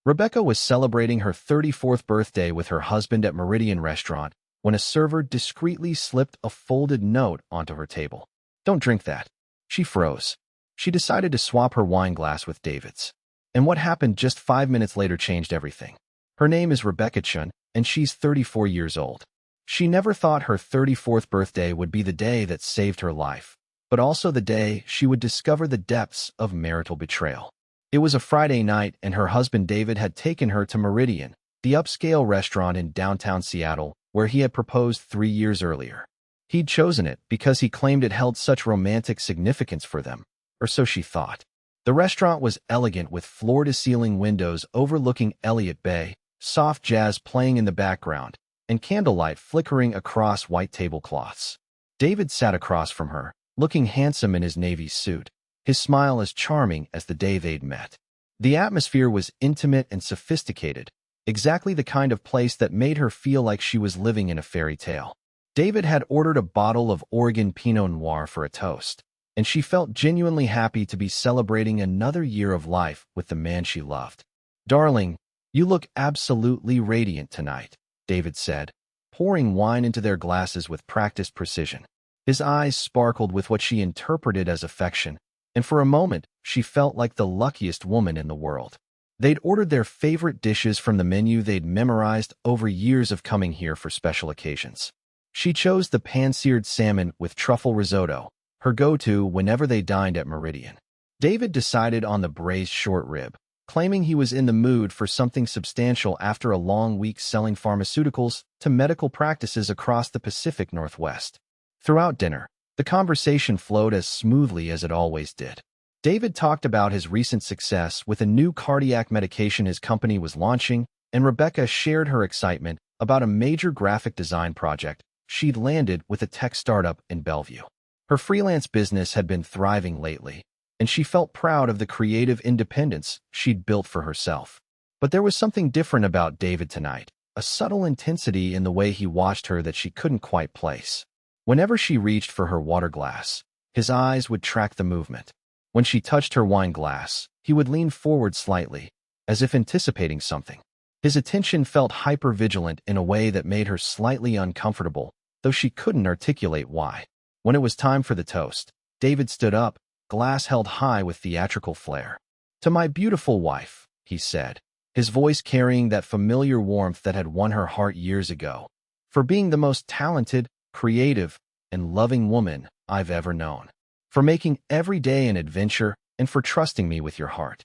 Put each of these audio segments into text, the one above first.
Rebecca was celebrating her 34th birthday with her husband at Meridian Restaurant when a server discreetly slipped a folded note onto her table. "Don't drink that." She froze. She decided to swap her wine glass with David's. And what happened just 5 minutes later changed everything. Her name is Rebecca Chun, and she's 34 years old. She never thought her 34th birthday would be the day that saved her life, but also the day she would discover the depths of marital betrayal. It was a Friday night, and her husband David had taken her to Meridian, the upscale restaurant in downtown Seattle, where he had proposed 3 years earlier. He'd chosen it because he claimed it held such romantic significance for them, or so she thought. The restaurant was elegant with floor-to-ceiling windows overlooking Elliott Bay, soft jazz playing in the background, and candlelight flickering across white tablecloths. David sat across from her, looking handsome in his navy suit, his smile as charming as the day they'd met. The atmosphere was intimate and sophisticated, exactly the kind of place that made her feel like she was living in a fairy tale. David had ordered a bottle of Oregon Pinot Noir for a toast, and she felt genuinely happy to be celebrating another year of life with the man she loved. "Darling, you look absolutely radiant tonight," David said, pouring wine into their glasses with practiced precision. His eyes sparkled with what she interpreted as affection, and for a moment she felt like the luckiest woman in the world. They'd ordered their favorite dishes from the menu they'd memorized over years of coming here for special occasions. She chose the pan-seared salmon with truffle risotto, her go-to whenever they dined at Meridian. David decided on the braised short rib, claiming he was in the mood for something substantial after a long week selling pharmaceuticals to medical practices across the Pacific Northwest. Throughout dinner, the conversation flowed as smoothly as it always did. David talked about his recent success with a new cardiac medication his company was launching, and Rebecca shared her excitement about a major graphic design project she'd landed with a tech startup in Bellevue. Her freelance business had been thriving lately, and she felt proud of the creative independence she'd built for herself. But there was something different about David tonight, a subtle intensity in the way he watched her that she couldn't quite place. Whenever she reached for her water glass, his eyes would track the movement. When she touched her wine glass, he would lean forward slightly, as if anticipating something. His attention felt hyper-vigilant in a way that made her slightly uncomfortable, though she couldn't articulate why. When it was time for the toast, David stood up, glass held high with theatrical flair. "To my beautiful wife," he said, his voice carrying that familiar warmth that had won her heart years ago, "for being the most talented, creative, and loving woman I've ever known. For making every day an adventure, and for trusting me with your heart."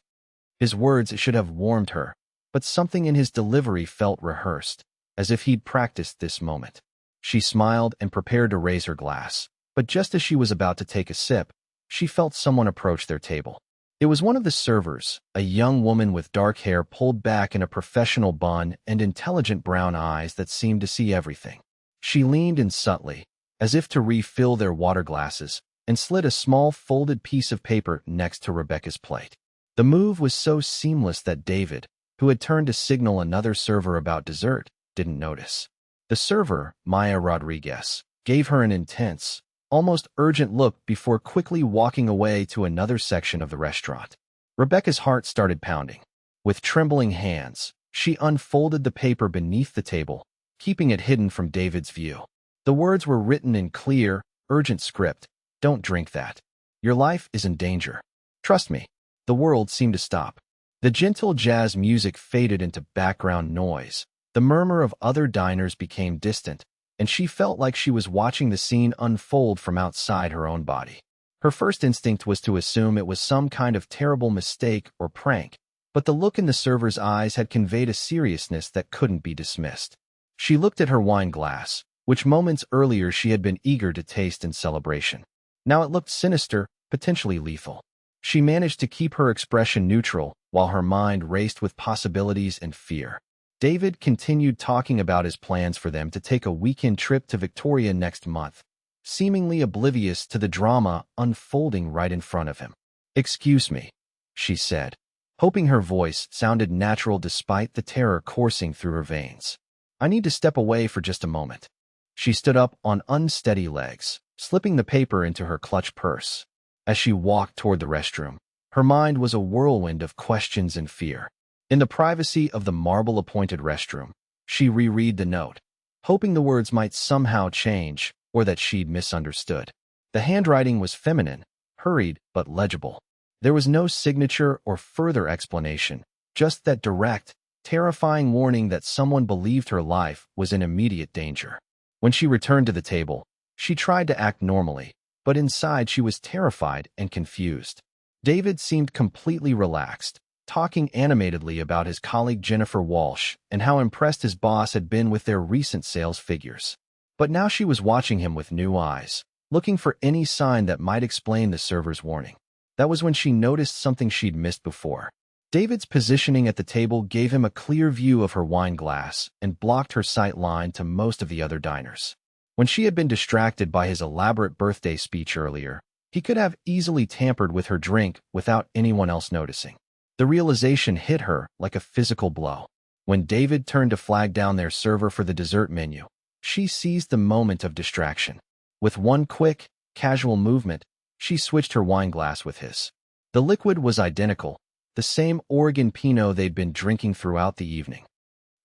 His words should have warmed her, but something in his delivery felt rehearsed, as if he'd practiced this moment. She smiled and prepared to raise her glass, but just as she was about to take a sip, she felt someone approach their table. It was one of the servers, a young woman with dark hair pulled back in a professional bun and intelligent brown eyes that seemed to see everything. She leaned in subtly, as if to refill their water glasses, and slid a small folded piece of paper next to Rebecca's plate. The move was so seamless that David, who had turned to signal another server about dessert, didn't notice. The server, Maya Rodriguez, gave her an intense, almost urgent look before quickly walking away to another section of the restaurant. Rebecca's heart started pounding. With trembling hands, she unfolded the paper beneath the table, keeping it hidden from David's view. The words were written in clear, urgent script. "Don't drink that. Your life is in danger. Trust me." The world seemed to stop. The gentle jazz music faded into background noise. The murmur of other diners became distant, and she felt like she was watching the scene unfold from outside her own body. Her first instinct was to assume it was some kind of terrible mistake or prank, but the look in the server's eyes had conveyed a seriousness that couldn't be dismissed. She looked at her wine glass, which moments earlier she had been eager to taste in celebration. Now it looked sinister, potentially lethal. She managed to keep her expression neutral while her mind raced with possibilities and fear. David continued talking about his plans for them to take a weekend trip to Victoria next month, seemingly oblivious to the drama unfolding right in front of him. "Excuse me," she said, hoping her voice sounded natural despite the terror coursing through her veins. "I need to step away for just a moment." She stood up on unsteady legs, slipping the paper into her clutch purse. As she walked toward the restroom, her mind was a whirlwind of questions and fear. In the privacy of the marble-appointed restroom, she reread the note, hoping the words might somehow change or that she'd misunderstood. The handwriting was feminine, hurried but legible. There was no signature or further explanation, just that direct, terrifying warning that someone believed her life was in immediate danger. When she returned to the table, she tried to act normally, but inside she was terrified and confused. David seemed completely relaxed, talking animatedly about his colleague Jennifer Walsh and how impressed his boss had been with their recent sales figures. But now she was watching him with new eyes, looking for any sign that might explain the server's warning. That was when she noticed something she'd missed before. David's positioning at the table gave him a clear view of her wine glass and blocked her sight line to most of the other diners. When she had been distracted by his elaborate birthday speech earlier, he could have easily tampered with her drink without anyone else noticing. The realization hit her like a physical blow. When David turned to flag down their server for the dessert menu, she seized the moment of distraction. With one quick, casual movement, she switched her wine glass with his. The liquid was identical, the same Oregon Pinot they'd been drinking throughout the evening.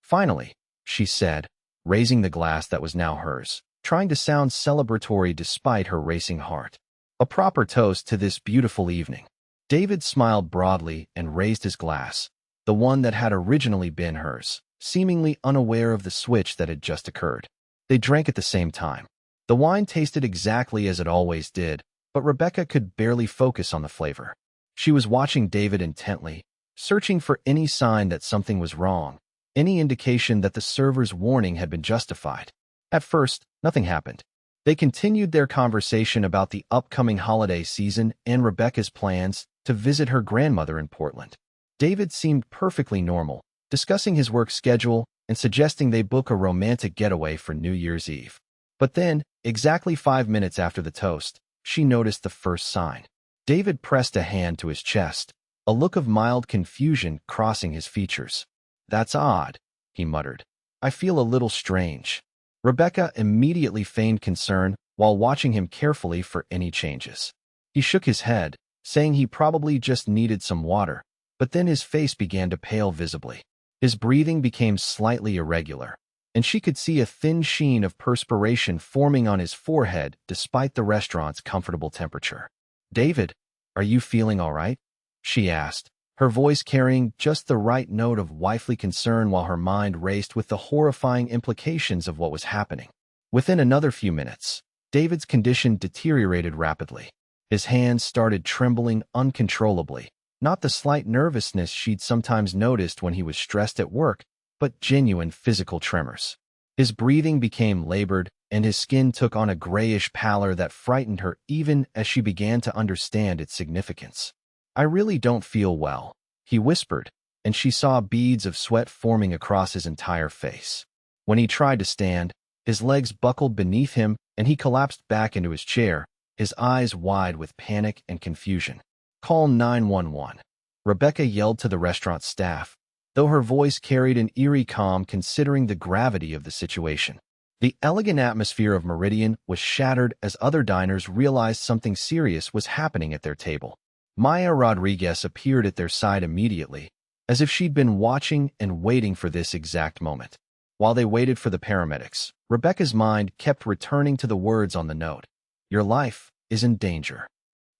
Finally, she said, raising the glass that was now hers, trying to sound celebratory despite her racing heart. A proper toast to this beautiful evening. David smiled broadly and raised his glass, the one that had originally been hers, seemingly unaware of the switch that had just occurred. They drank at the same time. The wine tasted exactly as it always did, but Rebecca could barely focus on the flavor. She was watching David intently, searching for any sign that something was wrong, any indication that the server's warning had been justified. At first, nothing happened. They continued their conversation about the upcoming holiday season and Rebecca's plans to visit her grandmother in Portland. David seemed perfectly normal, discussing his work schedule and suggesting they book a romantic getaway for New Year's Eve. But then, exactly 5 minutes after the toast, she noticed the first sign. David pressed a hand to his chest, a look of mild confusion crossing his features. "That's odd," he muttered. "I feel a little strange." Rebecca immediately feigned concern while watching him carefully for any changes. He shook his head, saying he probably just needed some water, but then his face began to pale visibly. His breathing became slightly irregular, and she could see a thin sheen of perspiration forming on his forehead despite the restaurant's comfortable temperature. "David, are you feeling all right?" she asked, her voice carrying just the right note of wifely concern while her mind raced with the horrifying implications of what was happening. Within another few minutes, David's condition deteriorated rapidly. His hands started trembling uncontrollably, not the slight nervousness she'd sometimes noticed when he was stressed at work, but genuine physical tremors. His breathing became labored, and his skin took on a grayish pallor that frightened her even as she began to understand its significance. "I really don't feel well," he whispered, and she saw beads of sweat forming across his entire face. When he tried to stand, his legs buckled beneath him and he collapsed back into his chair, his eyes wide with panic and confusion. "Call 911. Rebecca yelled to the restaurant staff, though her voice carried an eerie calm considering the gravity of the situation. The elegant atmosphere of Meridian was shattered as other diners realized something serious was happening at their table. Maya Rodriguez appeared at their side immediately, as if she'd been watching and waiting for this exact moment. While they waited for the paramedics, Rebecca's mind kept returning to the words on the note. "Your life is in danger."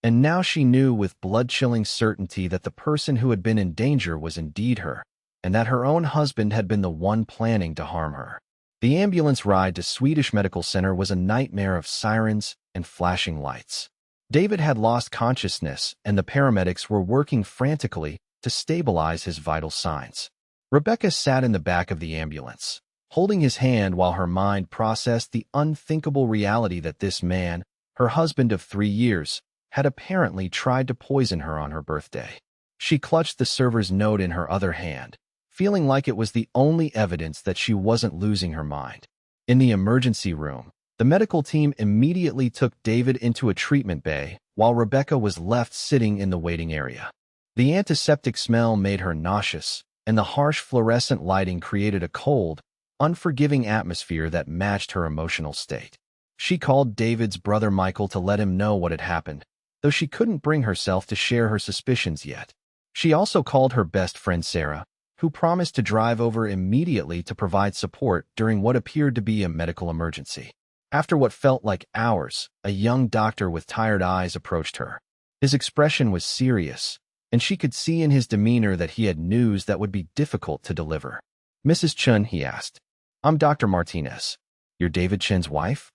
And now she knew with blood-chilling certainty that the person who had been in danger was indeed her, and that her own husband had been the one planning to harm her. The ambulance ride to Swedish Medical Center was a nightmare of sirens and flashing lights. David had lost consciousness, and the paramedics were working frantically to stabilize his vital signs. Rebecca sat in the back of the ambulance, holding his hand while her mind processed the unthinkable reality that this man, her husband of 3 years, had apparently tried to poison her on her birthday. She clutched the server's note in her other hand, feeling like it was the only evidence that she wasn't losing her mind. In the emergency room, the medical team immediately took David into a treatment bay while Rebecca was left sitting in the waiting area. The antiseptic smell made her nauseous, and the harsh fluorescent lighting created a cold, unforgiving atmosphere that matched her emotional state. She called David's brother Michael to let him know what had happened, though she couldn't bring herself to share her suspicions yet. She also called her best friend Sarah, who promised to drive over immediately to provide support during what appeared to be a medical emergency. After what felt like hours, a young doctor with tired eyes approached her. His expression was serious, and she could see in his demeanor that he had news that would be difficult to deliver. "Mrs. Chun," he asked. "I'm Dr. Martinez. You're David Chen's wife?"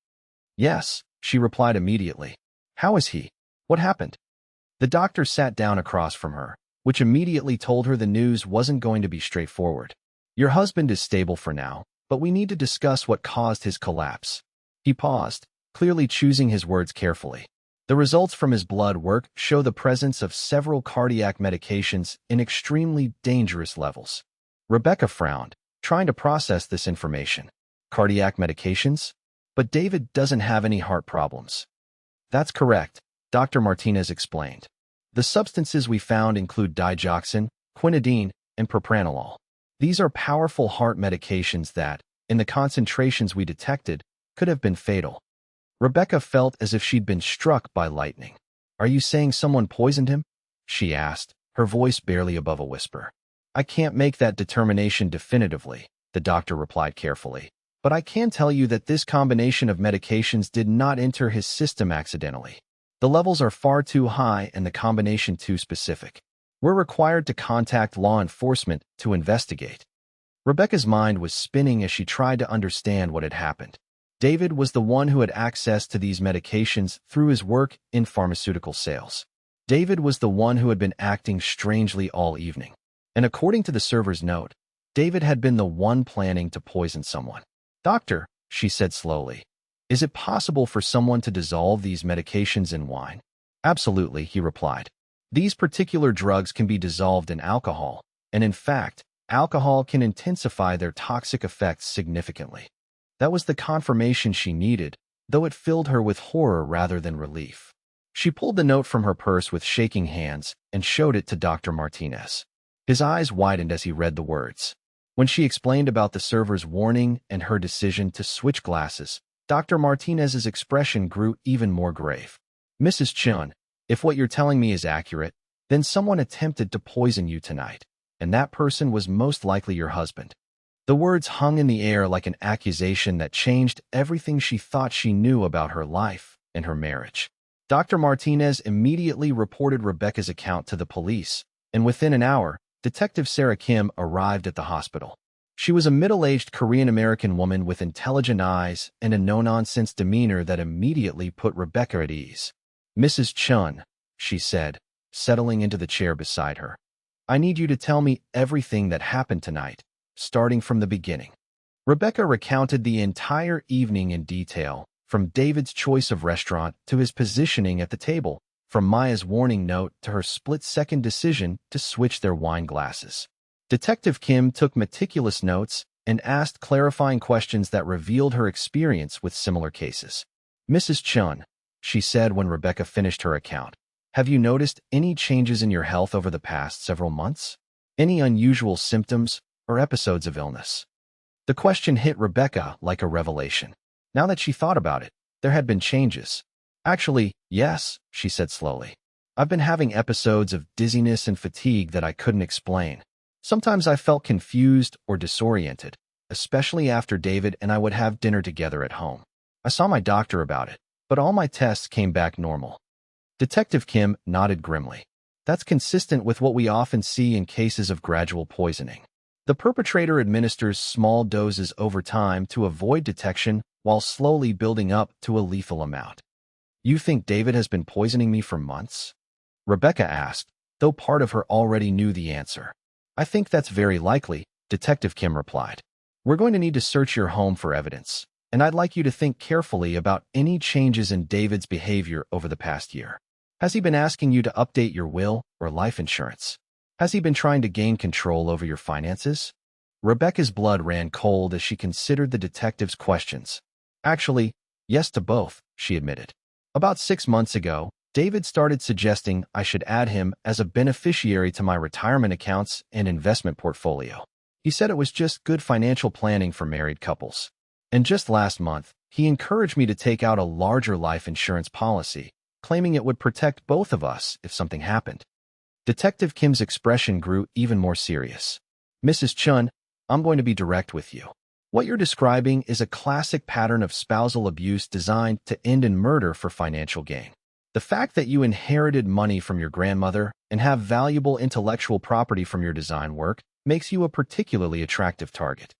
"Yes," she replied immediately. "How is he? What happened?" The doctor sat down across from her, which immediately told her the news wasn't going to be straightforward. "Your husband is stable for now, but we need to discuss what caused his collapse." He paused, clearly choosing his words carefully. "The results from his blood work show the presence of several cardiac medications in extremely dangerous levels." Rebecca frowned, trying to process this information. "Cardiac medications? But David doesn't have any heart problems." "That's correct," Dr. Martinez explained. "The substances we found include digoxin, quinidine, and propranolol. These are powerful heart medications that, in the concentrations we detected, could have been fatal." Rebecca felt as if she'd been struck by lightning. "Are you saying someone poisoned him?" she asked, her voice barely above a whisper. "I can't make that determination definitively," the doctor replied carefully. "But I can tell you that this combination of medications did not enter his system accidentally. The levels are far too high and the combination too specific. We're required to contact law enforcement to investigate." Rebecca's mind was spinning as she tried to understand what had happened. David was the one who had access to these medications through his work in pharmaceutical sales. David was the one who had been acting strangely all evening. And according to the server's note, David had been the one planning to poison someone. "Doctor," she said slowly, "is it possible for someone to dissolve these medications in wine?" "Absolutely," he replied. "These particular drugs can be dissolved in alcohol, and in fact, alcohol can intensify their toxic effects significantly." That was the confirmation she needed, though it filled her with horror rather than relief. She pulled the note from her purse with shaking hands and showed it to Dr. Martinez. His eyes widened as he read the words. When she explained about the server's warning and her decision to switch glasses, Dr. Martinez's expression grew even more grave. "Mrs. Chun, if what you're telling me is accurate, then someone attempted to poison you tonight, and that person was most likely your husband." The words hung in the air like an accusation that changed everything she thought she knew about her life and her marriage. Dr. Martinez immediately reported Rebecca's account to the police, and within an hour, Detective Sarah Kim arrived at the hospital. She was a middle-aged Korean-American woman with intelligent eyes and a no-nonsense demeanor that immediately put Rebecca at ease. "Mrs. Chun," she said, settling into the chair beside her, "I need you to tell me everything that happened tonight, starting from the beginning." Rebecca recounted the entire evening in detail, from David's choice of restaurant to his positioning at the table, from Maya's warning note to her split-second decision to switch their wine glasses. Detective Kim took meticulous notes and asked clarifying questions that revealed her experience with similar cases. "Mrs. Chun," she said when Rebecca finished her account, "have you noticed any changes in your health over the past several months? Any unusual symptoms or episodes of illness?" The question hit Rebecca like a revelation. Now that she thought about it, there had been changes. "Actually, yes," she said slowly. "I've been having episodes of dizziness and fatigue that I couldn't explain. Sometimes I felt confused or disoriented, especially after David and I would have dinner together at home. I saw my doctor about it, but all my tests came back normal." Detective Kim nodded grimly. "That's consistent with what we often see in cases of gradual poisoning. The perpetrator administers small doses over time to avoid detection while slowly building up to a lethal amount." "You think David has been poisoning me for months?" Rebecca asked, though part of her already knew the answer. "I think that's very likely," Detective Kim replied. "We're going to need to search your home for evidence, and I'd like you to think carefully about any changes in David's behavior over the past year. Has he been asking you to update your will or life insurance? Has he been trying to gain control over your finances?" Rebecca's blood ran cold as she considered the detective's questions. "Actually, yes to both," she admitted. "About 6 months ago, David started suggesting I should add him as a beneficiary to my retirement accounts and investment portfolio. He said it was just good financial planning for married couples. And just last month, he encouraged me to take out a larger life insurance policy, claiming it would protect both of us if something happened." Detective Kim's expression grew even more serious. Mrs. Chun, I'm going to be direct with you. What you're describing is a classic pattern of spousal abuse designed to end in murder for financial gain. The fact that you inherited money from your grandmother and have valuable intellectual property from your design work makes you a particularly attractive target.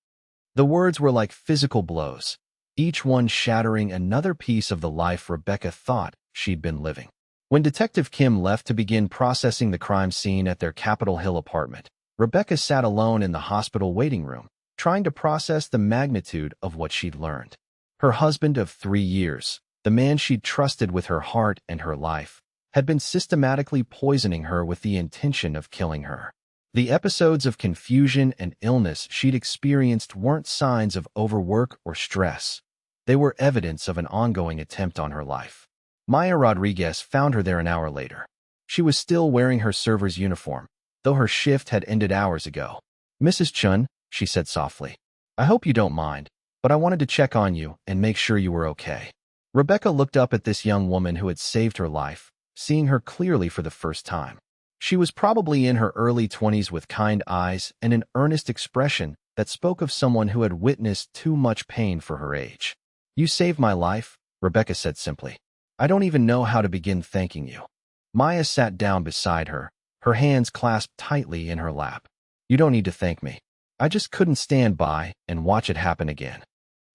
The words were like physical blows, each one shattering another piece of the life Rebecca thought she'd been living. When Detective Kim left to begin processing the crime scene at their Capitol Hill apartment, Rebecca sat alone in the hospital waiting room, trying to process the magnitude of what she'd learned. Her husband of 3 years, the man she'd trusted with her heart and her life, had been systematically poisoning her with the intention of killing her. The episodes of confusion and illness she'd experienced weren't signs of overwork or stress. They were evidence of an ongoing attempt on her life. Maya Rodriguez found her there an hour later. She was still wearing her server's uniform, though her shift had ended hours ago. "Mrs. Chun," she said softly, "I hope you don't mind, but I wanted to check on you and make sure you were okay." Rebecca looked up at this young woman who had saved her life, seeing her clearly for the first time. She was probably in her early 20s with kind eyes and an earnest expression that spoke of someone who had witnessed too much pain for her age. "You saved my life," Rebecca said simply. "I don't even know how to begin thanking you." Maya sat down beside her, her hands clasped tightly in her lap. "You don't need to thank me. I just couldn't stand by and watch it happen again."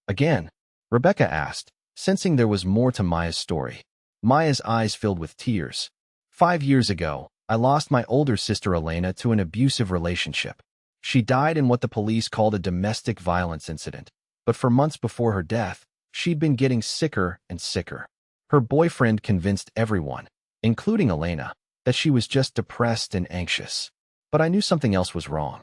"Again?" Rebecca asked, sensing there was more to Maya's story. Maya's eyes filled with tears. 5 years ago, I lost my older sister Elena to an abusive relationship. She died in what the police called a domestic violence incident, but for months before her death, she'd been getting sicker and sicker. Her boyfriend convinced everyone, including Elena, that she was just depressed and anxious. But I knew something else was wrong.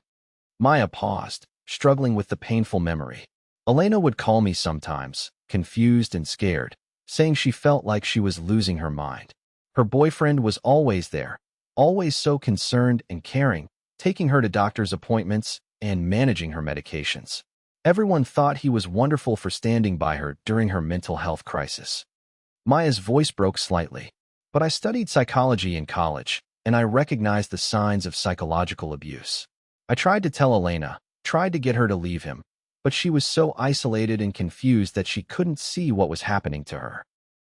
Maya paused, struggling with the painful memory. Elena would call me sometimes, confused and scared, saying she felt like she was losing her mind. Her boyfriend was always there, always so concerned and caring, taking her to doctor's appointments and managing her medications. Everyone thought he was wonderful for standing by her during her mental health crisis. Maya's voice broke slightly. "But I studied psychology in college, and I recognized the signs of psychological abuse. I tried to tell Elena, tried to get her to leave him, but she was so isolated and confused that she couldn't see what was happening to her."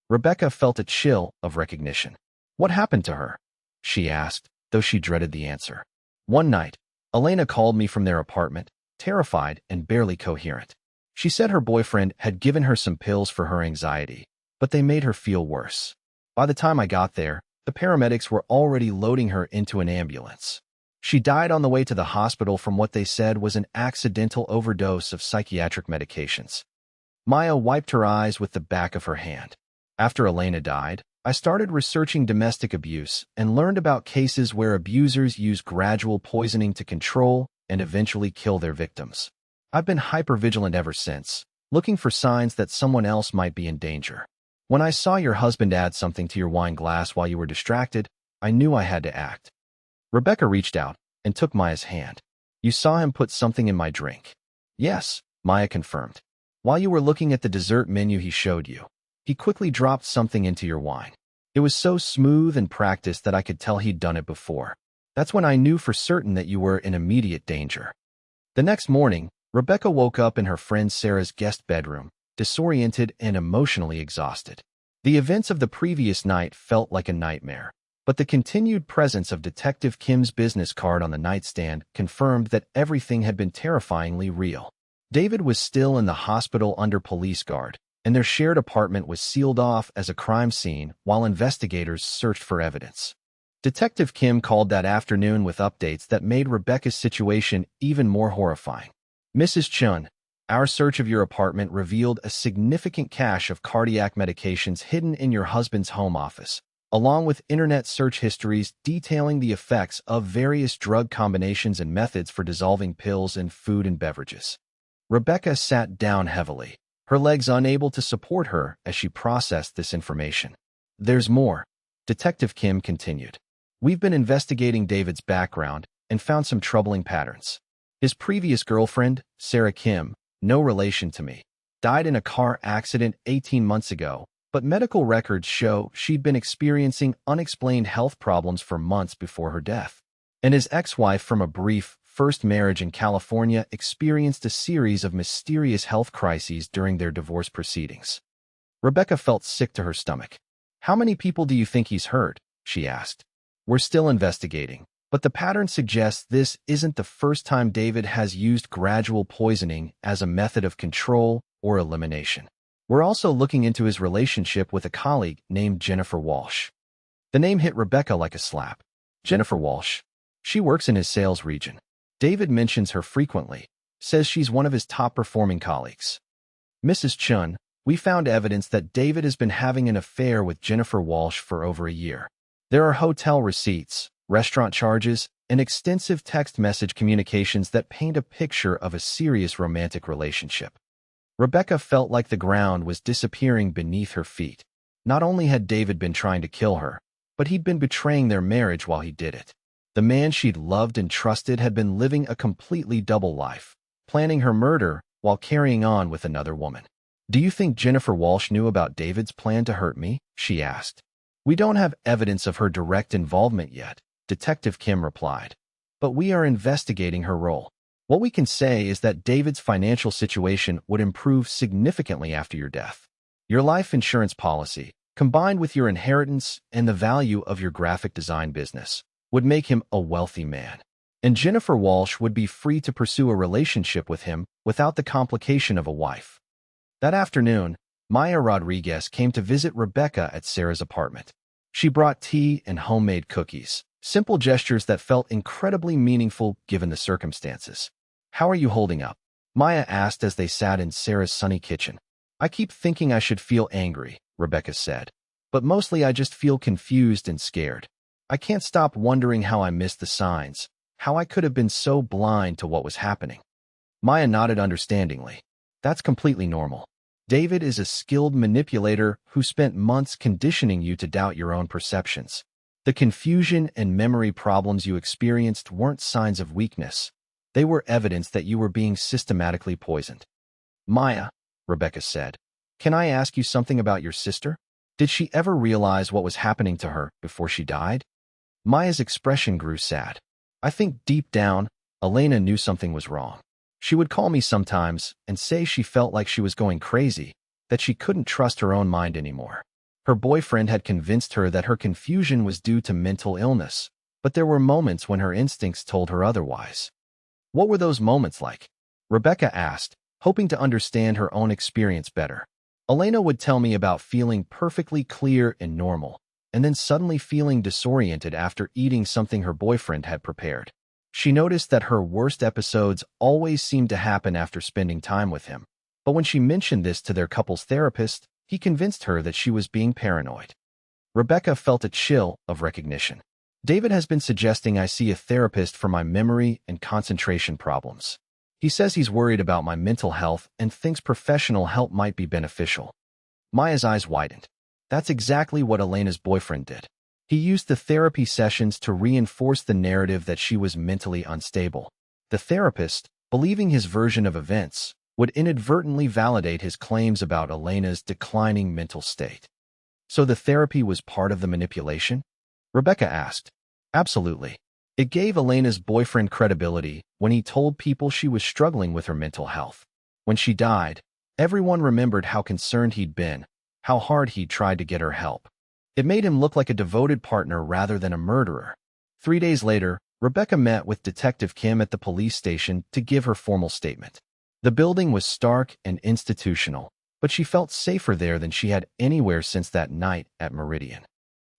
Rebecca felt a chill of recognition. "What happened to her?" she asked, though she dreaded the answer. "One night, Elena called me from their apartment, terrified and barely coherent. She said her boyfriend had given her some pills for her anxiety, but they made her feel worse. By the time I got there, the paramedics were already loading her into an ambulance. She died on the way to the hospital from what they said was an accidental overdose of psychiatric medications." Maya wiped her eyes with the back of her hand. "After Elena died, I started researching domestic abuse and learned about cases where abusers use gradual poisoning to control and eventually kill their victims. I've been hypervigilant ever since, looking for signs that someone else might be in danger. When I saw your husband add something to your wine glass while you were distracted, I knew I had to act." Rebecca reached out and took Maya's hand. "You saw him put something in my drink." "Yes," Maya confirmed. "While you were looking at the dessert menu he showed you, he quickly dropped something into your wine. It was so smooth and practiced that I could tell he'd done it before. That's when I knew for certain that you were in immediate danger." The next morning, Rebecca woke up in her friend Sarah's guest bedroom, disoriented and emotionally exhausted. The events of the previous night felt like a nightmare, but the continued presence of Detective Kim's business card on the nightstand confirmed that everything had been terrifyingly real. David was still in the hospital under police guard, and their shared apartment was sealed off as a crime scene while investigators searched for evidence. Detective Kim called that afternoon with updates that made Rebecca's situation even more horrifying. "Mrs. Chun, our search of your apartment revealed a significant cache of cardiac medications hidden in your husband's home office, along with internet search histories detailing the effects of various drug combinations and methods for dissolving pills in food and beverages." Rebecca sat down heavily, her legs unable to support her as she processed this information. "There's more," Detective Kim continued. "We've been investigating David's background and found some troubling patterns. His previous girlfriend, Sarah Kim, no relation to me, died in a car accident 18 months ago, but medical records show she'd been experiencing unexplained health problems for months before her death. And his ex-wife from a brief first marriage in California experienced a series of mysterious health crises during their divorce proceedings. Rebecca felt sick to her stomach. "How many people do you think he's hurt?" she asked. "We're still investigating, but the pattern suggests this isn't the first time David has used gradual poisoning as a method of control or elimination. We're also looking into his relationship with a colleague named Jennifer Walsh." The name hit Rebecca like a slap. Jennifer Walsh. She works in his sales region. David mentions her frequently, says she's one of his top-performing colleagues. "Mrs. Chun, we found evidence that David has been having an affair with Jennifer Walsh for over a year. There are hotel receipts, restaurant charges, and extensive text message communications that paint a picture of a serious romantic relationship." Rebecca felt like the ground was disappearing beneath her feet. Not only had David been trying to kill her, but he'd been betraying their marriage while he did it. The man she'd loved and trusted had been living a completely double life, planning her murder while carrying on with another woman. "Do you think Jennifer Walsh knew about David's plan to hurt me?" she asked. "We don't have evidence of her direct involvement yet," Detective Kim replied. "But we are investigating her role. What we can say is that David's financial situation would improve significantly after your death. Your life insurance policy, combined with your inheritance and the value of your graphic design business, would make him a wealthy man. And Jennifer Walsh would be free to pursue a relationship with him without the complication of a wife." That afternoon, Maya Rodriguez came to visit Rebecca at Sarah's apartment. She brought tea and homemade cookies, simple gestures that felt incredibly meaningful given the circumstances. "How are you holding up?" Maya asked as they sat in Sarah's sunny kitchen. "I keep thinking I should feel angry," Rebecca said. "But mostly I just feel confused and scared. I can't stop wondering how I missed the signs, how I could have been so blind to what was happening." Maya nodded understandingly. "That's completely normal. David is a skilled manipulator who spent months conditioning you to doubt your own perceptions. The confusion and memory problems you experienced weren't signs of weakness. They were evidence that you were being systematically poisoned." "Maya," Rebecca said, "can I ask you something about your sister? Did she ever realize what was happening to her before she died?" Maya's expression grew sad. "I think deep down, Elena knew something was wrong. She would call me sometimes and say she felt like she was going crazy, that she couldn't trust her own mind anymore. Her boyfriend had convinced her that her confusion was due to mental illness, but there were moments when her instincts told her otherwise." "What were those moments like?" Rebecca asked, hoping to understand her own experience better. "Elena would tell me about feeling perfectly clear and normal, and then suddenly feeling disoriented after eating something her boyfriend had prepared. She noticed that her worst episodes always seemed to happen after spending time with him, but when she mentioned this to their couple's therapist, he convinced her that she was being paranoid." Rebecca felt a chill of recognition. "David has been suggesting I see a therapist for my memory and concentration problems. He says he's worried about my mental health and thinks professional help might be beneficial." Maya's eyes widened. That's exactly what Elena's boyfriend did. He used the therapy sessions to reinforce the narrative that she was mentally unstable. The therapist, believing his version of events, would inadvertently validate his claims about Elena's declining mental state. "So the therapy was part of the manipulation?" Rebecca asked. "Absolutely. It gave Elena's boyfriend credibility when he told people she was struggling with her mental health. When she died, everyone remembered how concerned he'd been, how hard he'd tried to get her help. It made him look like a devoted partner rather than a murderer." 3 days later, Rebecca met with Detective Kim at the police station to give her formal statement. The building was stark and institutional, but she felt safer there than she had anywhere since that night at Meridian.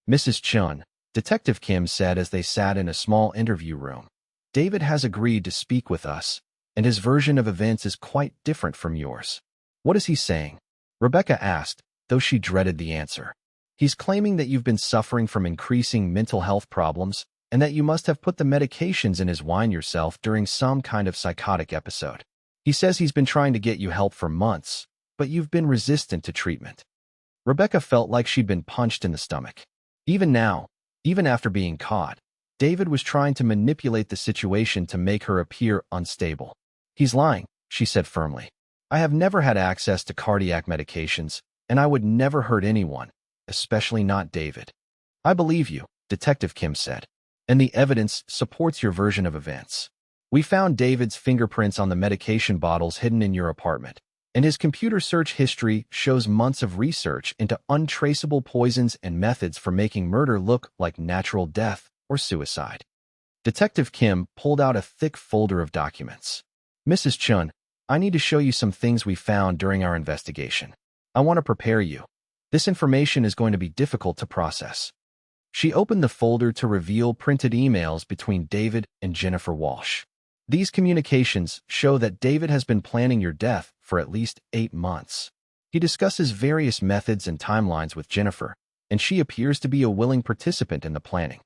"Mrs. Chun," Detective Kim said as they sat in a small interview room, "David has agreed to speak with us, and his version of events is quite different from yours." "What is he saying?" Rebecca asked, though she dreaded the answer. "He's claiming that you've been suffering from increasing mental health problems and that you must have put the medications in his wine yourself during some kind of psychotic episode. He says he's been trying to get you help for months, but you've been resistant to treatment." Rebecca felt like she'd been punched in the stomach. Even now, even after being caught, David was trying to manipulate the situation to make her appear unstable. "He's lying," she said firmly. "I have never had access to cardiac medications, and I would never hurt anyone, especially not David." "I believe you," Detective Kim said, "and the evidence supports your version of events. We found David's fingerprints on the medication bottles hidden in your apartment, and his computer search history shows months of research into untraceable poisons and methods for making murder look like natural death or suicide. Detective Kim pulled out a thick folder of documents. Mrs. Chun, I need to show you some things we found during our investigation. I want to prepare you. This information is going to be difficult to process. She opened the folder to reveal printed emails between David and Jennifer Walsh. These communications show that David has been planning your death for at least 8 months. He discusses various methods and timelines with Jennifer, and she appears to be a willing participant in the planning.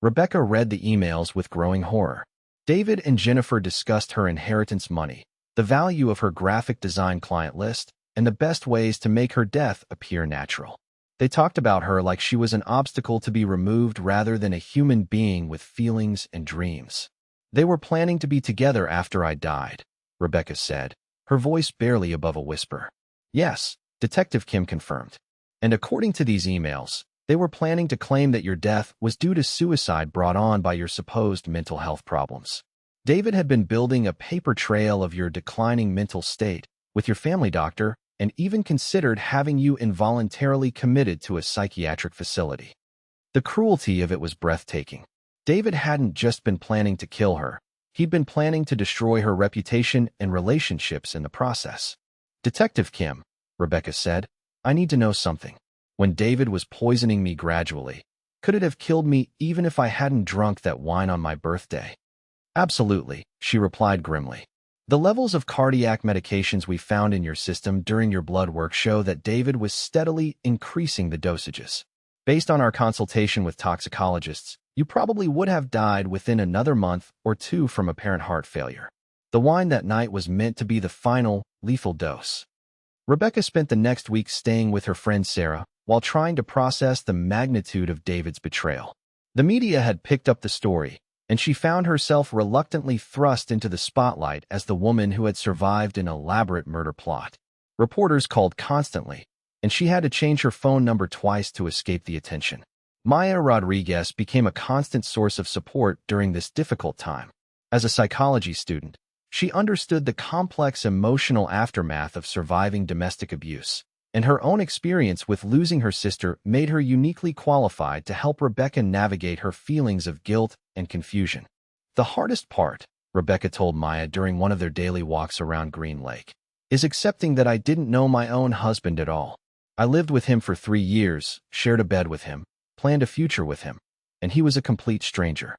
Rebecca read the emails with growing horror. David and Jennifer discussed her inheritance money, the value of her graphic design client list, and the best ways to make her death appear natural. They talked about her like she was an obstacle to be removed rather than a human being with feelings and dreams. They were planning to be together after I died, Rebecca said, her voice barely above a whisper. Yes, Detective Kim confirmed. And according to these emails, they were planning to claim that your death was due to suicide brought on by your supposed mental health problems. David had been building a paper trail of your declining mental state with your family doctor and even considered having you involuntarily committed to a psychiatric facility. The cruelty of it was breathtaking. David hadn't just been planning to kill her. He'd been planning to destroy her reputation and relationships in the process. Detective Kim, Rebecca said, I need to know something. When David was poisoning me gradually, could it have killed me even if I hadn't drunk that wine on my birthday? Absolutely, she replied grimly. The levels of cardiac medications we found in your system during your blood work show that David was steadily increasing the dosages. Based on our consultation with toxicologists, you probably would have died within another month or 2 from apparent heart failure. The wine that night was meant to be the final, lethal dose. Rebecca spent the next week staying with her friend Sarah while trying to process the magnitude of David's betrayal. The media had picked up the story, and she found herself reluctantly thrust into the spotlight as the woman who had survived an elaborate murder plot. Reporters called constantly, and she had to change her phone number twice to escape the attention. Maya Rodriguez became a constant source of support during this difficult time. As a psychology student, she understood the complex emotional aftermath of surviving domestic abuse, and her own experience with losing her sister made her uniquely qualified to help Rebecca navigate her feelings of guilt and confusion. The hardest part, Rebecca told Maya during one of their daily walks around Green Lake, is accepting that I didn't know my own husband at all. I lived with him for 3 years, shared a bed with him, planned a future with him, and he was a complete stranger.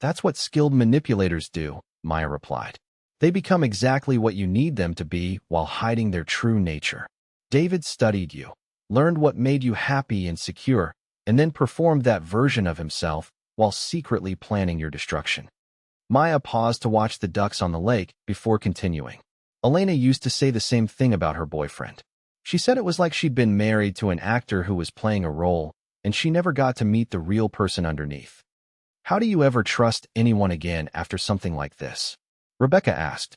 That's what skilled manipulators do, Maya replied. They become exactly what you need them to be while hiding their true nature. David studied you, learned what made you happy and secure, and then performed that version of himself while secretly planning your destruction. Maya paused to watch the ducks on the lake before continuing. Elena used to say the same thing about her boyfriend. She said it was like she'd been married to an actor who was playing a role, and she never got to meet the real person underneath. How do you ever trust anyone again after something like this? Rebecca asked.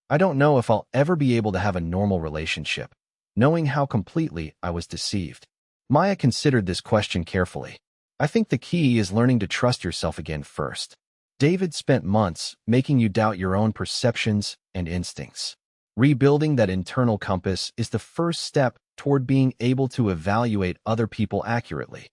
I don't know if I'll ever be able to have a normal relationship, knowing how completely I was deceived. Maya considered this question carefully. I think the key is learning to trust yourself again first. David spent months making you doubt your own perceptions and instincts. Rebuilding that internal compass is the first step toward being able to evaluate other people accurately.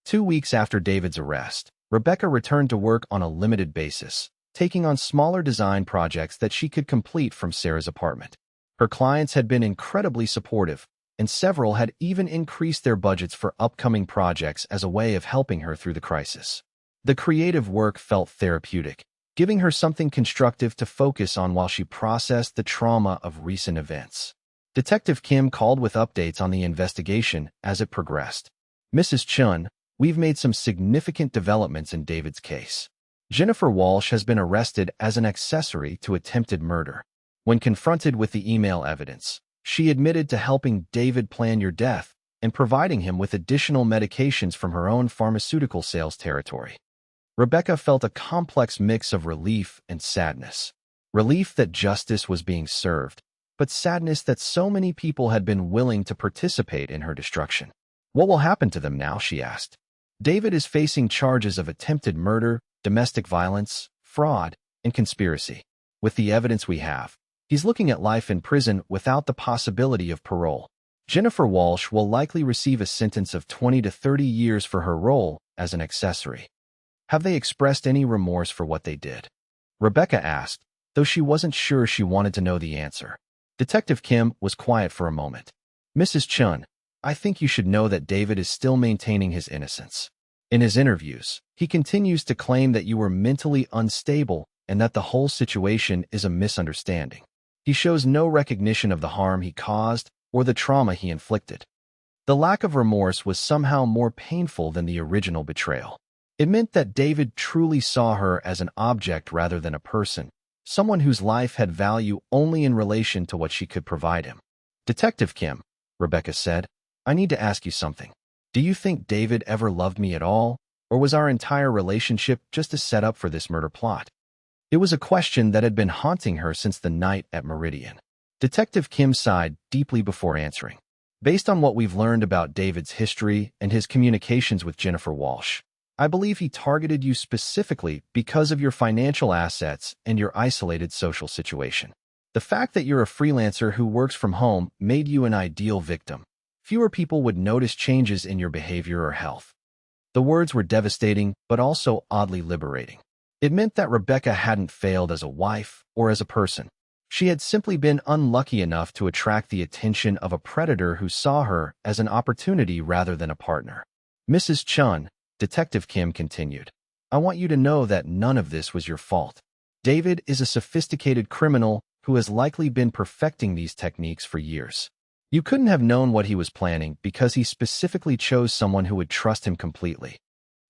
2 weeks after David's arrest, Rebecca returned to work on a limited basis, taking on smaller design projects that she could complete from Sarah's apartment. Her clients had been incredibly supportive, and several had even increased their budgets for upcoming projects as a way of helping her through the crisis. The creative work felt therapeutic, giving her something constructive to focus on while she processed the trauma of recent events. Detective Kim called with updates on the investigation as it progressed. Mrs. Chun, we've made some significant developments in David's case. Jennifer Walsh has been arrested as an accessory to attempted murder. When confronted with the email evidence, she admitted to helping David plan your death and providing him with additional medications from her own pharmaceutical sales territory. Rebecca felt a complex mix of relief and sadness. Relief that justice was being served, but sadness that so many people had been willing to participate in her destruction. What will happen to them now, she asked. David is facing charges of attempted murder, domestic violence, fraud, and conspiracy. With the evidence we have, he's looking at life in prison without the possibility of parole. Jennifer Walsh will likely receive a sentence of 20 to 30 years for her role as an accessory. Have they expressed any remorse for what they did? Rebecca asked, though she wasn't sure she wanted to know the answer. Detective Kim was quiet for a moment. Mrs. Chun, I think you should know that David is still maintaining his innocence. In his interviews, he continues to claim that you were mentally unstable and that the whole situation is a misunderstanding. He shows no recognition of the harm he caused or the trauma he inflicted. The lack of remorse was somehow more painful than the original betrayal. It meant that David truly saw her as an object rather than a person, someone whose life had value only in relation to what she could provide him. Detective Kim, Rebecca said, I need to ask you something. Do you think David ever loved me at all, or was our entire relationship just a setup for this murder plot? It was a question that had been haunting her since the night at Meridian. Detective Kim sighed deeply before answering. Based on what we've learned about David's history and his communications with Jennifer Walsh, I believe he targeted you specifically because of your financial assets and your isolated social situation. The fact that you're a freelancer who works from home made you an ideal victim. Fewer people would notice changes in your behavior or health. The words were devastating, but also oddly liberating. It meant that Rebecca hadn't failed as a wife or as a person. She had simply been unlucky enough to attract the attention of a predator who saw her as an opportunity rather than a partner. Mrs. Chun, Detective Kim continued, I want you to know that none of this was your fault. David is a sophisticated criminal who has likely been perfecting these techniques for years. You couldn't have known what he was planning because he specifically chose someone who would trust him completely.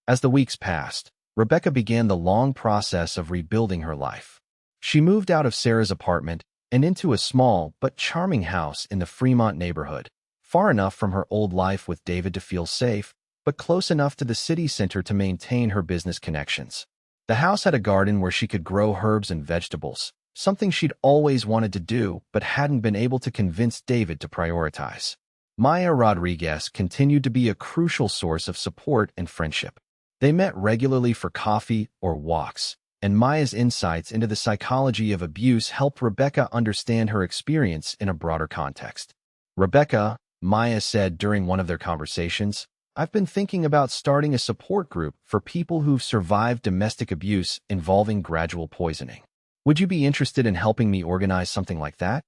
As the weeks passed, Rebecca began the long process of rebuilding her life. She moved out of Sarah's apartment and into a small but charming house in the Fremont neighborhood, far enough from her old life with David to feel safe, but close enough to the city center to maintain her business connections. The house had a garden where she could grow herbs and vegetables, something she'd always wanted to do but hadn't been able to convince David to prioritize. Maya Rodriguez continued to be a crucial source of support and friendship. They met regularly for coffee or walks, and Maya's insights into the psychology of abuse helped Rebecca understand her experience in a broader context. Rebecca, Maya said during one of their conversations, I've been thinking about starting a support group for people who've survived domestic abuse involving gradual poisoning. Would you be interested in helping me organize something like that?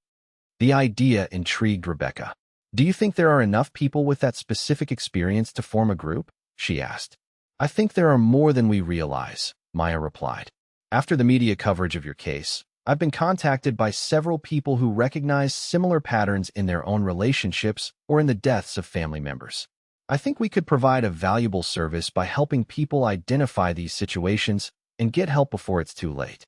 The idea intrigued Rebecca. Do you think there are enough people with that specific experience to form a group? She asked. I think there are more than we realize, Maya replied. After the media coverage of your case, I've been contacted by several people who recognize similar patterns in their own relationships or in the deaths of family members. I think we could provide a valuable service by helping people identify these situations and get help before it's too late.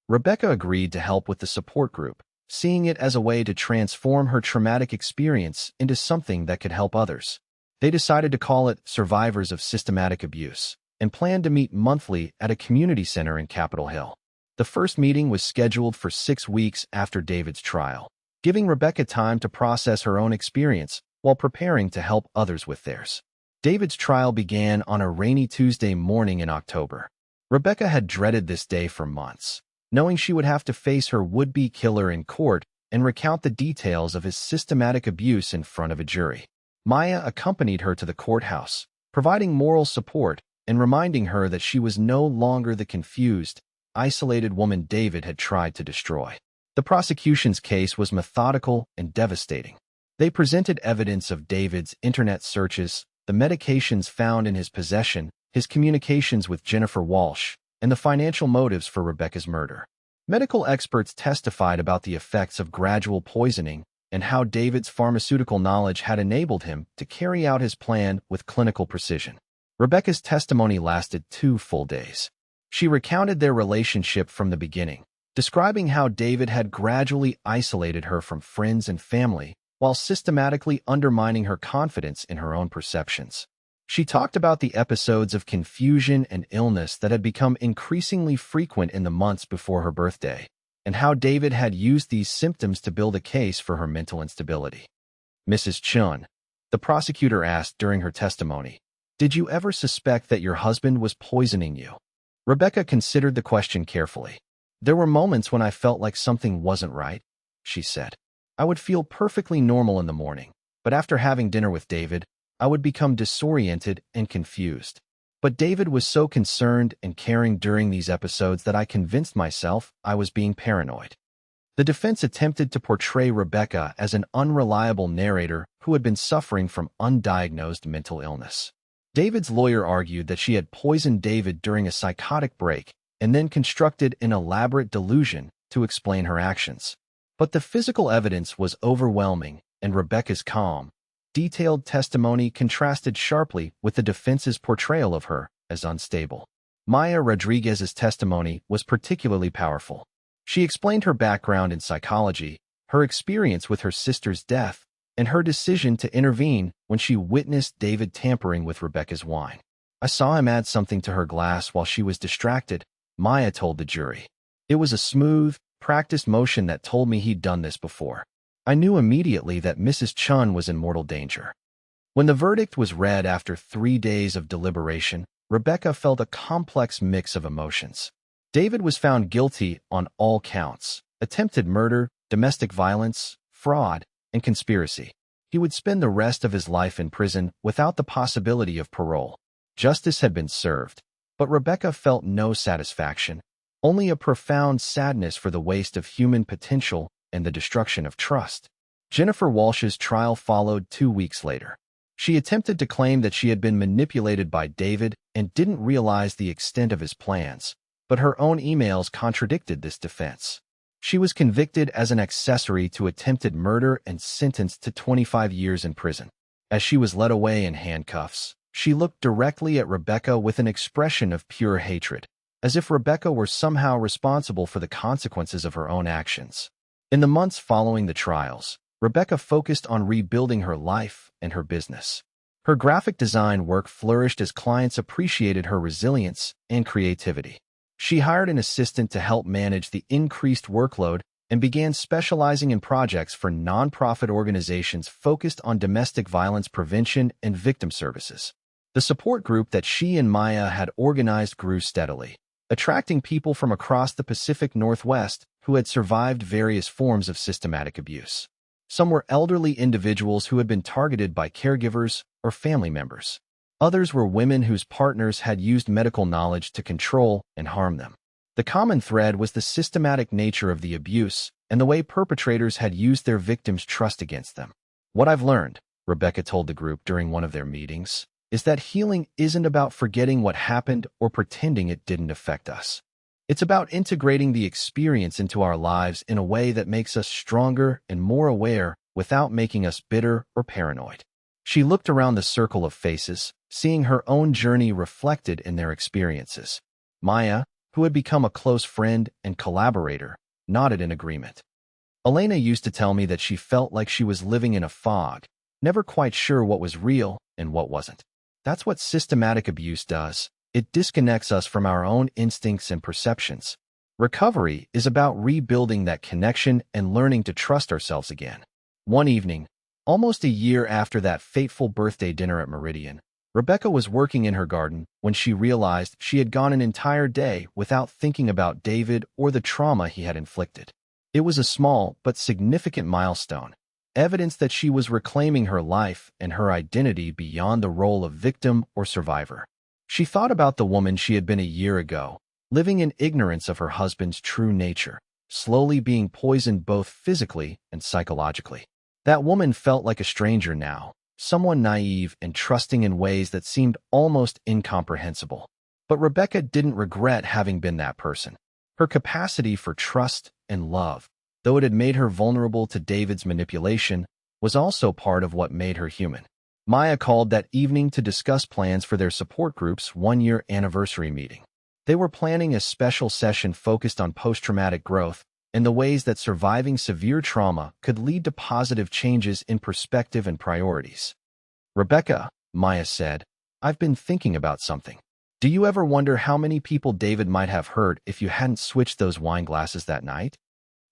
Rebecca agreed to help with the support group, seeing it as a way to transform her traumatic experience into something that could help others. They decided to call it Survivors of Systematic Abuse and planned to meet monthly at a community center in Capitol Hill. The first meeting was scheduled for 6 weeks after David's trial, giving Rebecca time to process her own experience while preparing to help others with theirs. David's trial began on a rainy Tuesday morning in October. Rebecca had dreaded this day for months, knowing she would have to face her would-be killer in court and recount the details of his systematic abuse in front of a jury. Maya accompanied her to the courthouse, providing moral support and reminding her that she was no longer the confused, isolated woman David had tried to destroy. The prosecution's case was methodical and devastating. They presented evidence of David's internet searches, the medications found in his possession, his communications with Jennifer Walsh, and the financial motives for Rebecca's murder. Medical experts testified about the effects of gradual poisoning and how David's pharmaceutical knowledge had enabled him to carry out his plan with clinical precision. Rebecca's testimony lasted 2 full days. She recounted their relationship from the beginning, describing how David had gradually isolated her from friends and family while systematically undermining her confidence in her own perceptions. She talked about the episodes of confusion and illness that had become increasingly frequent in the months before her birthday, and how David had used these symptoms to build a case for her mental instability. Mrs. Chun, the prosecutor asked during her testimony, did you ever suspect that your husband was poisoning you? Rebecca considered the question carefully. There were moments when I felt like something wasn't right, she said. I would feel perfectly normal in the morning, but after having dinner with David, I would become disoriented and confused. But David was so concerned and caring during these episodes that I convinced myself I was being paranoid. The defense attempted to portray Rebecca as an unreliable narrator who had been suffering from undiagnosed mental illness. David's lawyer argued that she had poisoned David during a psychotic break and then constructed an elaborate delusion to explain her actions. But the physical evidence was overwhelming, and Rebecca's calm, detailed testimony contrasted sharply with the defense's portrayal of her as unstable. Maya Rodriguez's testimony was particularly powerful. She explained her background in psychology, her experience with her sister's death, and her decision to intervene when she witnessed David tampering with Rebecca's wine. I saw him add something to her glass while she was distracted, Maya told the jury. It was a smooth, practiced motion that told me he'd done this before. I knew immediately that Mrs. Chun was in mortal danger. When the verdict was read after 3 days of deliberation, Rebecca felt a complex mix of emotions. David was found guilty on all counts: attempted murder, domestic violence, fraud, and conspiracy. He would spend the rest of his life in prison without the possibility of parole. Justice had been served, but Rebecca felt no satisfaction, only a profound sadness for the waste of human potential and the destruction of trust. Jennifer Walsh's trial followed 2 weeks later. She attempted to claim that she had been manipulated by David and didn't realize the extent of his plans, but her own emails contradicted this defense. She was convicted as an accessory to attempted murder and sentenced to 25 years in prison. As she was led away in handcuffs, she looked directly at Rebecca with an expression of pure hatred, as if Rebecca were somehow responsible for the consequences of her own actions. In the months following the trials, Rebecca focused on rebuilding her life and her business. Her graphic design work flourished as clients appreciated her resilience and creativity. She hired an assistant to help manage the increased workload and began specializing in projects for nonprofit organizations focused on domestic violence prevention and victim services. The support group that she and Maya had organized grew steadily, attracting people from across the Pacific Northwest who had survived various forms of systematic abuse. Some were elderly individuals who had been targeted by caregivers or family members. Others were women whose partners had used medical knowledge to control and harm them. The common thread was the systematic nature of the abuse and the way perpetrators had used their victims' trust against them. What I've learned, Rebecca told the group during one of their meetings, is that healing isn't about forgetting what happened or pretending it didn't affect us. It's about integrating the experience into our lives in a way that makes us stronger and more aware without making us bitter or paranoid. She looked around the circle of faces, seeing her own journey reflected in their experiences. Maya, who had become a close friend and collaborator, nodded in agreement. Elena used to tell me that she felt like she was living in a fog, never quite sure what was real and what wasn't. That's what systematic abuse does. It disconnects us from our own instincts and perceptions. Recovery is about rebuilding that connection and learning to trust ourselves again. One evening, almost a year after that fateful birthday dinner at Meridian, Rebecca was working in her garden when she realized she had gone an entire day without thinking about David or the trauma he had inflicted. It was a small but significant milestone, evidence that she was reclaiming her life and her identity beyond the role of victim or survivor. She thought about the woman she had been a year ago, living in ignorance of her husband's true nature, slowly being poisoned both physically and psychologically. That woman felt like a stranger now, someone naive and trusting in ways that seemed almost incomprehensible. But Rebecca didn't regret having been that person. Her capacity for trust and love, though it had made her vulnerable to David's manipulation, was also part of what made her human. Maya called that evening to discuss plans for their support group's 1-year anniversary meeting. They were planning a special session focused on post-traumatic growth and the ways that surviving severe trauma could lead to positive changes in perspective and priorities. Rebecca, Maya said, I've been thinking about something. Do you ever wonder how many people David might have hurt if you hadn't switched those wine glasses that night?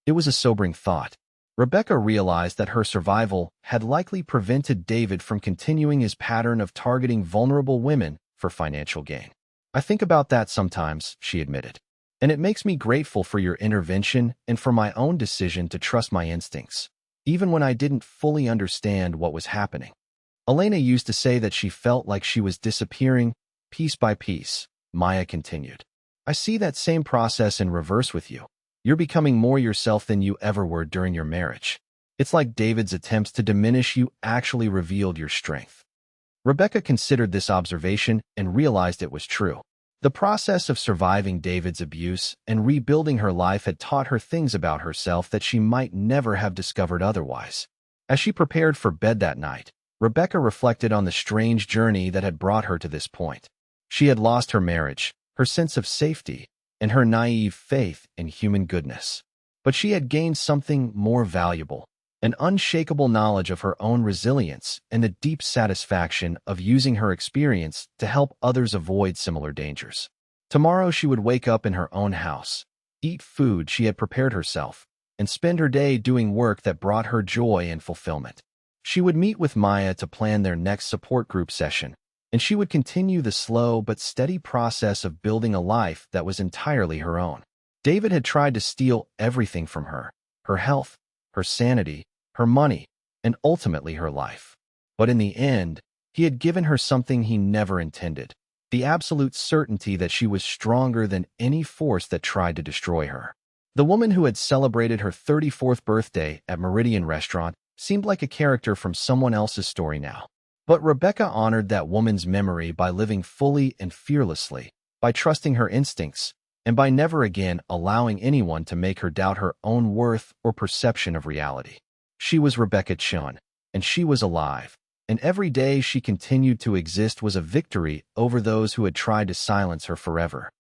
It was a sobering thought. Rebecca realized that her survival had likely prevented David from continuing his pattern of targeting vulnerable women for financial gain. I think about that sometimes, she admitted. And it makes me grateful for your intervention and for my own decision to trust my instincts, even when I didn't fully understand what was happening. Elena used to say that she felt like she was disappearing piece by piece. Maya continued. I see that same process in reverse with you. You're becoming more yourself than you ever were during your marriage. It's like David's attempts to diminish you actually revealed your strength. Rebecca considered this observation and realized it was true. The process of surviving David's abuse and rebuilding her life had taught her things about herself that she might never have discovered otherwise. As she prepared for bed that night, Rebecca reflected on the strange journey that had brought her to this point. She had lost her marriage, her sense of safety, and her naive faith in human goodness. But she had gained something more valuable, an unshakable knowledge of her own resilience and the deep satisfaction of using her experience to help others avoid similar dangers. Tomorrow she would wake up in her own house, eat food she had prepared herself, and spend her day doing work that brought her joy and fulfillment. She would meet with Maya to plan their next support group session, and she would continue the slow but steady process of building a life that was entirely her own. David had tried to steal everything from her, her health, her sanity, her money, and ultimately her life. But in the end, he had given her something he never intended, the absolute certainty that she was stronger than any force that tried to destroy her. The woman who had celebrated her 34th birthday at Meridian Restaurant seemed like a character from someone else's story now. But Rebecca honored that woman's memory by living fully and fearlessly, by trusting her instincts, and by never again allowing anyone to make her doubt her own worth or perception of reality. She was Rebecca Chun, and she was alive, and every day she continued to exist was a victory over those who had tried to silence her forever.